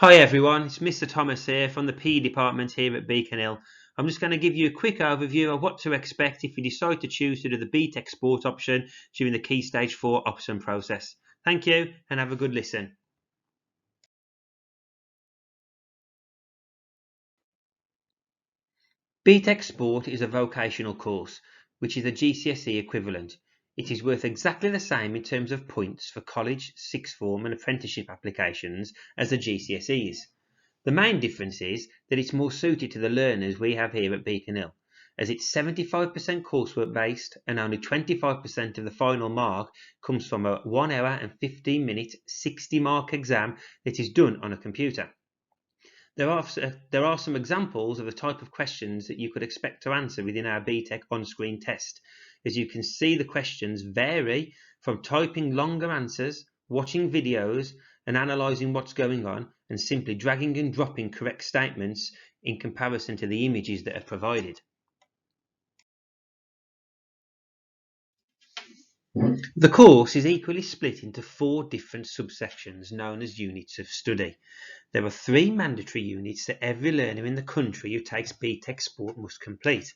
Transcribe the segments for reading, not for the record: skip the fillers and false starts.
Hi everyone, it's Mr. Thomas here from the PE department here at Beacon Hill. I'm just going to give you a quick overview of what to expect if you decide to choose to do the BTEC Sport option during the Key Stage 4 option process. Thank you and have a good listen. BTEC Sport is a vocational course, which is a GCSE equivalent. It is worth exactly the same in terms of points for college, sixth form and apprenticeship applications as the GCSEs. The main difference is that it's more suited to the learners we have here at Beacon Hill, as it's 75% coursework based and only 25% of the final mark comes from a 1 hour and 15 minute 60 mark exam that is done on a computer. There are some examples of the type of questions that you could expect to answer within our BTEC on-screen test. As you can see, the questions vary from typing longer answers, watching videos and analysing what's going on, and simply dragging and dropping correct statements in comparison to the images that are provided. The course is equally split into 4 different subsections known as units of study. There are 3 mandatory units that every learner in the country who takes BTEC Sport must complete,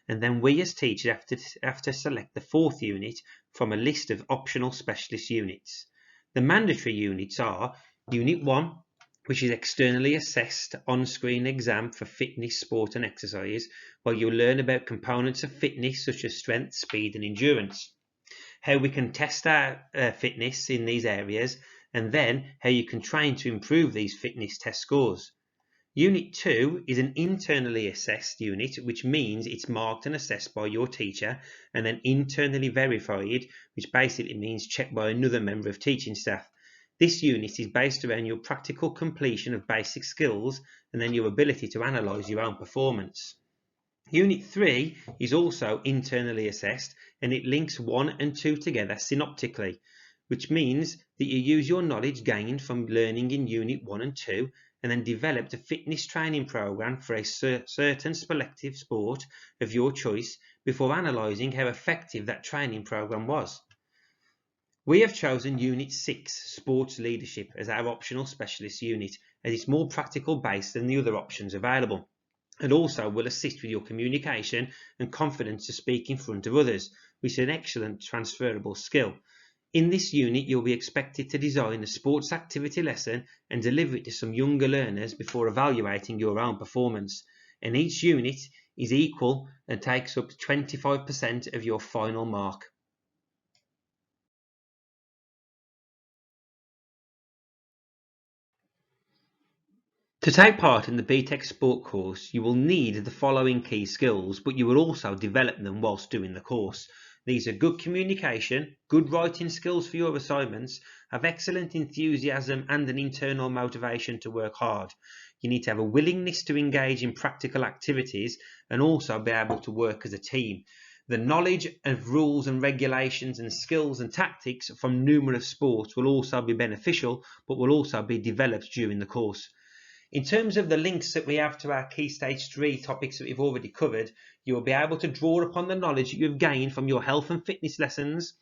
and then we as teachers have to select the 4th unit from a list of optional specialist units. The mandatory units are Unit 1, which is externally assessed on-screen exam for fitness, sport and exercise, where you'll learn about components of fitness such as strength, speed and endurance, how we can test our fitness in these areas, and then how you can train to improve these fitness test scores. Unit 2 is an internally assessed unit, which means it's marked and assessed by your teacher and then internally verified, which basically means checked by another member of teaching staff. This unit is based around your practical completion of basic skills and then your ability to analyse your own performance. Unit 3 is also internally assessed and it links 1 and 2 together synoptically, which means that you use your knowledge gained from learning in Unit 1 and 2 and then developed a fitness training program for a certain selective sport of your choice before analysing how effective that training program was. We have chosen Unit 6, Sports Leadership, as our optional specialist unit, as it's more practical based than the other options available, and also will assist with your communication and confidence to speak in front of others, which is an excellent transferable skill. In this unit, you'll be expected to design a sports activity lesson and deliver it to some younger learners before evaluating your own performance. And each unit is equal and takes up 25% of your final mark. To take part in the BTEC Sport course, you will need the following key skills, but you will also develop them whilst doing the course. These are good communication, good writing skills for your assignments, have excellent enthusiasm and an internal motivation to work hard. You need to have a willingness to engage in practical activities and also be able to work as a team. The knowledge of rules and regulations and skills and tactics from numerous sports will also be beneficial, but will also be developed during the course. In terms of the links that we have to our Key Stage 3 topics that we've already covered, you will be able to draw upon the knowledge that you've gained from your health and fitness lessons,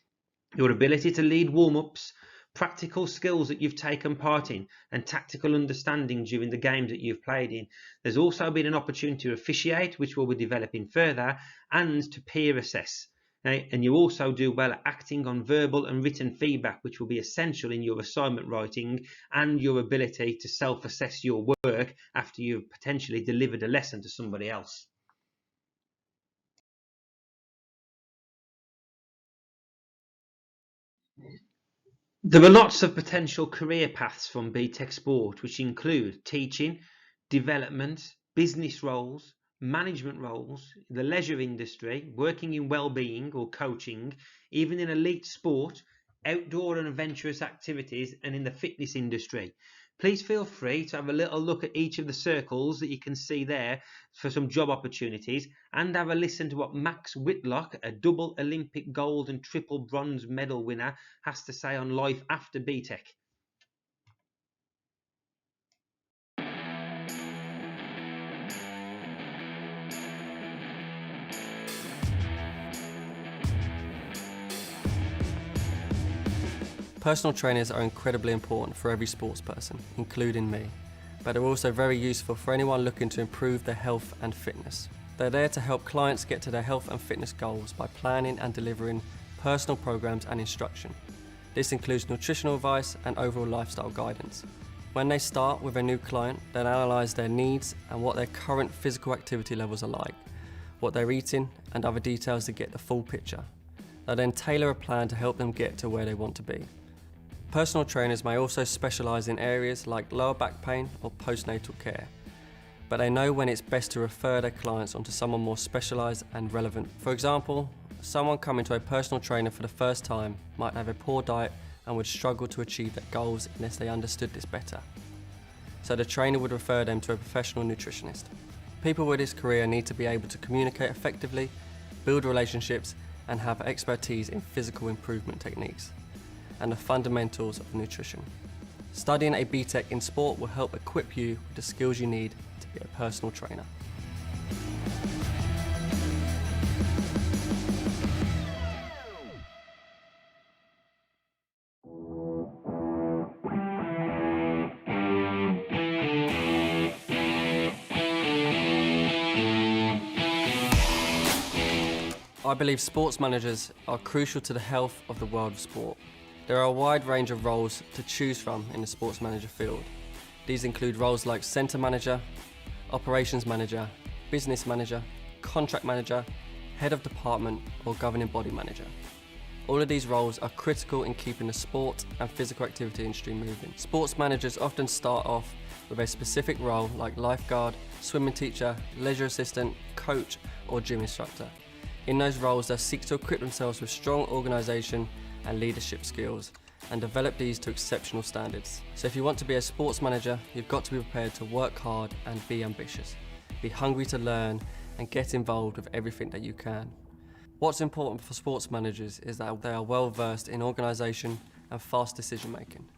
your ability to lead warm-ups, practical skills that you've taken part in, and tactical understanding during the games that you've played in. There's also been an opportunity to officiate, which we'll be developing further, and to peer assess. And you also do well at acting on verbal and written feedback, which will be essential in your assignment writing and your ability to self-assess your work after you've potentially delivered a lesson to somebody else. There are lots of potential career paths from BTEC Sport, which include teaching, development, business roles, management roles, the leisure industry, working in well-being or coaching, even in elite sport, outdoor and adventurous activities, and in the fitness industry. Please feel free to have a little look at each of the circles that you can see there for some job opportunities, and have a listen to what Max Whitlock, a double Olympic gold and triple bronze medal winner, has to say on life after BTEC. Personal trainers are incredibly important for every sports person, including me. but are also very useful for anyone looking to improve their health and fitness. They're there to help clients get to their health and fitness goals by planning and delivering personal programs and instruction. This includes nutritional advice and overall lifestyle guidance. When they start with a new client, they'll analyse their needs and what their current physical activity levels are like, what they're eating and other details to get the full picture. They'll then tailor a plan to help them get to where they want to be. Personal trainers may also specialise in areas like lower back pain or postnatal care, but they know when it's best to refer their clients onto someone more specialised and relevant. For example, someone coming to a personal trainer for the first time might have a poor diet and would struggle to achieve their goals unless they understood this better. So the trainer would refer them to a professional nutritionist. People with this career need to be able to communicate effectively, build relationships, and have expertise in physical improvement techniques and the fundamentals of nutrition. Studying a BTEC in sport will help equip you with the skills you need to be a personal trainer. I believe sports managers are crucial to the health of the world of sport. There are a wide range of roles to choose from in the sports manager field. These include roles like centre manager, operations manager, business manager, contract manager, head of department or governing body manager. All of these roles are critical in keeping the sport and physical activity industry moving. Sports managers often start off with a specific role like lifeguard, swimming teacher, leisure assistant, coach or gym instructor. In those roles, they'll seek to equip themselves with strong organisation and leadership skills and develop these to exceptional standards. So if you want to be a sports manager, you've got to be prepared to work hard and be ambitious. Be hungry to learn and get involved with everything that you can. What's important for sports managers is that they are well versed in organisation and fast decision making.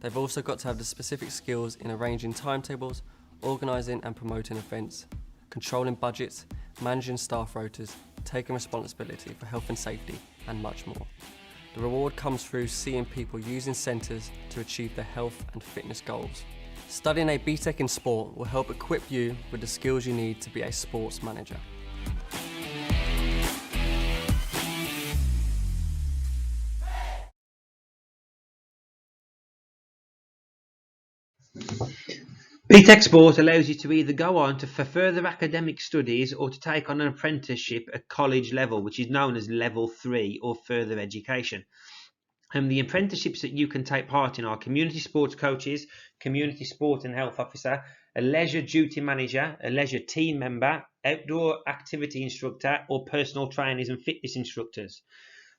They've also got to have the specific skills in arranging timetables, organising and promoting events, controlling budgets, managing staff rotas, taking responsibility for health and safety, and much more. The reward comes through seeing people using centres to achieve their health and fitness goals. Studying a BTEC in sport will help equip you with the skills you need to be a sports manager. BTEC Sport allows you to either go on for further academic studies or to take on an apprenticeship at college level, which is known as level 3 or further education. And the apprenticeships that you can take part in are community sports coaches, community sport and health officer, a leisure duty manager, a leisure team member, outdoor activity instructor, or personal trainers and fitness instructors.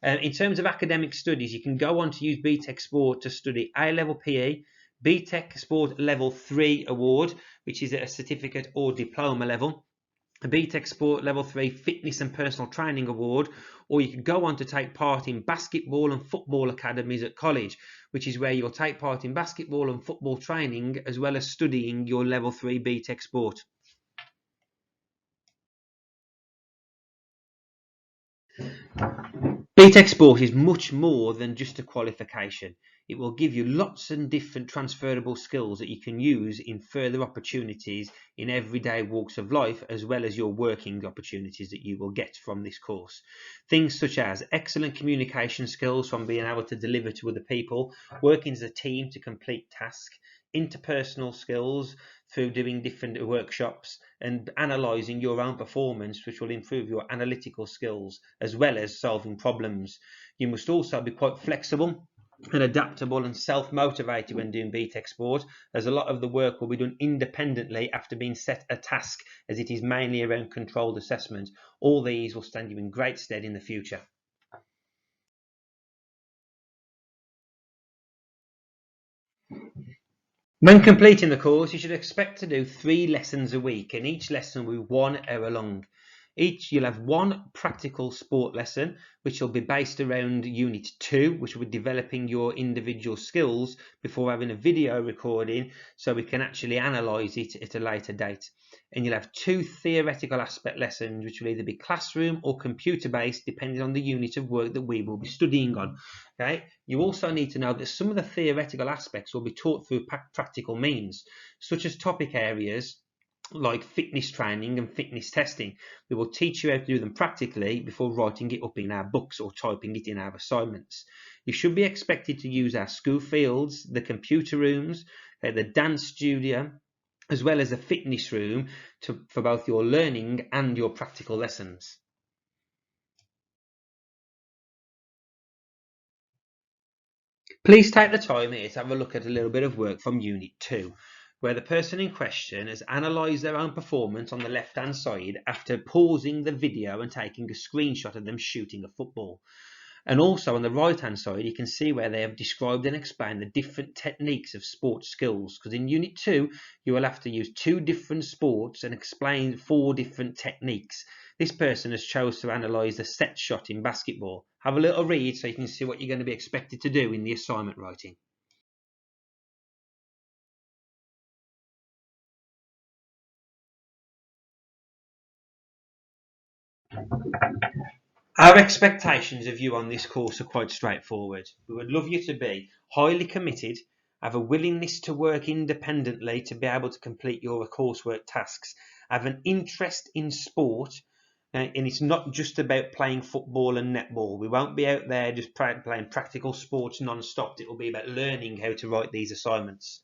In terms of academic studies, you can go on to use BTEC Sport to study A-level PE, BTEC Sport Level 3 Award, which is at a certificate or diploma level, a BTEC Sport Level 3 Fitness and Personal Training Award, or you can go on to take part in basketball and football academies at college, which is where you'll take part in basketball and football training as well as studying your Level 3 BTEC Sport. BTEC Sport is much more than just a qualification. It will give you lots of different transferable skills that you can use in further opportunities in everyday walks of life, as well as your working opportunities that you will get from this course. Things such as excellent communication skills from being able to deliver to other people, working as a team to complete tasks, interpersonal skills through doing different workshops and analysing your own performance, which will improve your analytical skills as well as solving problems. You must also be quite flexible and adaptable and self-motivated when doing BTEC Sport, as a lot of the work will be done independently after being set a task, as it is mainly around controlled assessment. All these will stand you in great stead in the future. When completing the course, you should expect to do 3 lessons a week, and each lesson will be 1 hour long. You'll have one practical sport lesson, which will be based around Unit 2, which will be developing your individual skills before having a video recording so we can actually analyse it at a later date. And you'll have 2 theoretical aspect lessons, which will either be classroom or computer based, depending on the unit of work that we will be studying on. Okay. You also need to know that some of the theoretical aspects will be taught through practical means, such as topic areas like fitness training and fitness testing. We will teach you how to do them practically before writing it up in our books or typing it in our assignments. You should be expected to use our school fields, the computer rooms, the dance studio, as well as the fitness room for both your learning and your practical lessons. Please take the time here to have a look at a little bit of work from Unit 2, where the person in question has analysed their own performance on the left-hand side after pausing the video and taking a screenshot of them shooting a football. And also on the right-hand side, you can see where they have described and explained the different techniques of sports skills, because in Unit 2, you will have to use 2 different sports and explain 4 different techniques. This person has chosen to analyse the set shot in basketball. Have a little read so you can see what you're going to be expected to do in the assignment writing. Our expectations of you on this course are quite straightforward. We would love you to be highly committed, have a willingness to work independently to be able to complete your coursework tasks, have an interest in sport, and it's not just about playing football and netball. We won't be out there just playing practical sports non-stop. It will be about learning how to write these assignments.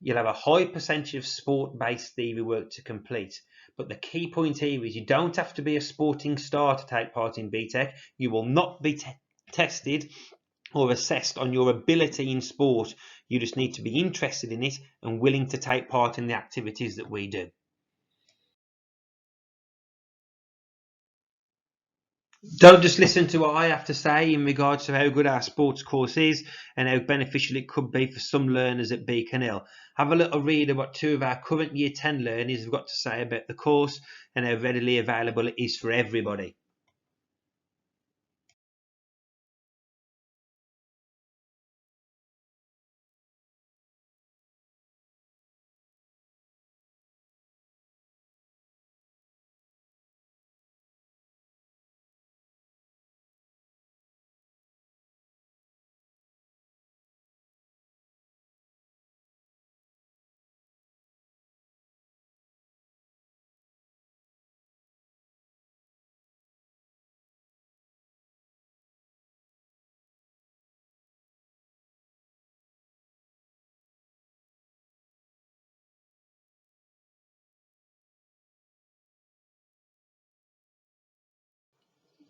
You'll have a high percentage of sport-based theory work to complete. But the key point here is you don't have to be a sporting star to take part in BTEC. You will not be tested or assessed on your ability in sport. You just need to be interested in it and willing to take part in the activities that we do. Don't just listen to what I have to say in regards to how good our sports course is and how beneficial it could be for some learners at Beacon Hill. Have a little read of what 2 of our current Year 10 learners have got to say about the course and how readily available it is for everybody.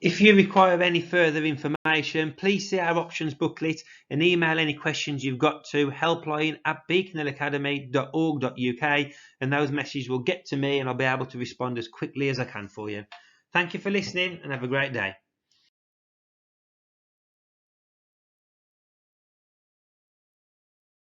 If you require any further information, please see our options booklet and email any questions you've got to helpline@beaconhillacademy.org.uk, and those messages will get to me and I'll be able to respond as quickly as I can for you. Thank you for listening and have a great day.